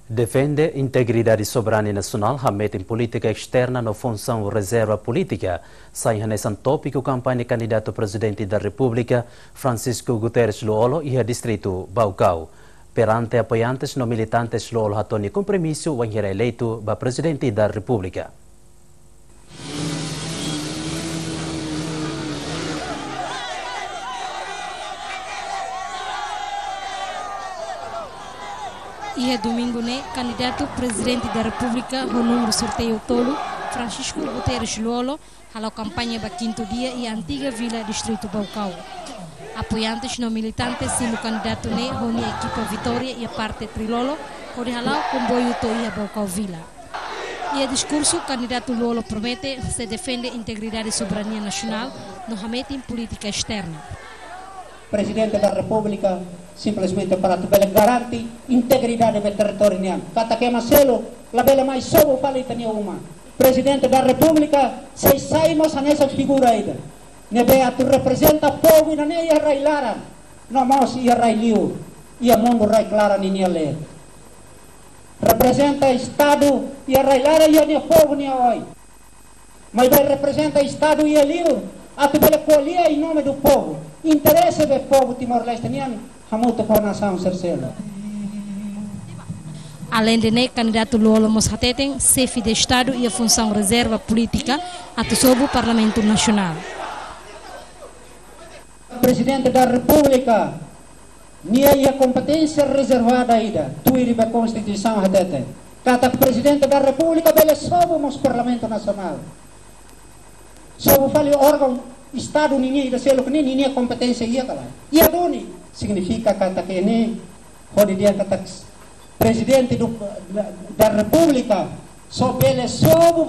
Defende integridade soberana nacional, remete em política externa na função reserva política. Sai nesse tópico campanha candidato a presidente da República, Francisco Guterres Luolo, e a distrito Baucau. Perante apoiantes no militantes Luolo hatoni compromisso o ser eleito para presidente da República. E é domingo, candidato presidente da República, o número sorteio tolo, Francisco Guterres Luolo, a campanha para quinto dia e a antiga vila distrito Baucau. Apoiantes no militantes e no candidato a equipa Vitória e a parte Trilolo, onde o comboio toia Baucau Vila. E a discurso, o candidato Luolo promete se defende a integridade e soberania nacional, no remete em política externa. Presidente da República simplesmente para tu garante integridade do território nian. Kata que Marcelo, la bela mais sobo fala itania uma. Presidente da República, se saímos nessa figura aí. Nebea tu representa povo e nem ia railara. Não mos ia railiu, ia mundo rai clara ni le. Representa Estado e a railara ia nem povo nem oi. Mas vai representa Estado e liu. A tu bela colher em nome do povo. Interesse do povo Timor-Leste nian. Hamuto por nação sercela. Além de candidato Luolo Moshateten, chefe de Estado e a função reserva política, atuou o Parlamento Nacional. Presidente da República, a competência reservada ainda, tu iribe a Constituição hatete. Kata Presidente da República, bele somos Parlamento Nacional. Sobo fali órgão Estado ninguém da selo que nem competência ia lá. E a doni significa kata que nem pode dia kata Presidente da República só bele sobo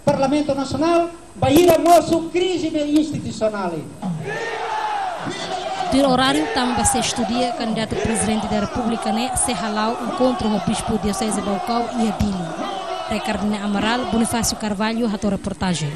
Parlamento Nacional vai ir a nosso crise institucional. No horário também se estudia candidato presidente da República se halau encontro o bispo diocese Baucau e a Dili. Ricardine Amaral, Bonifácio Carvalho, a reportagem.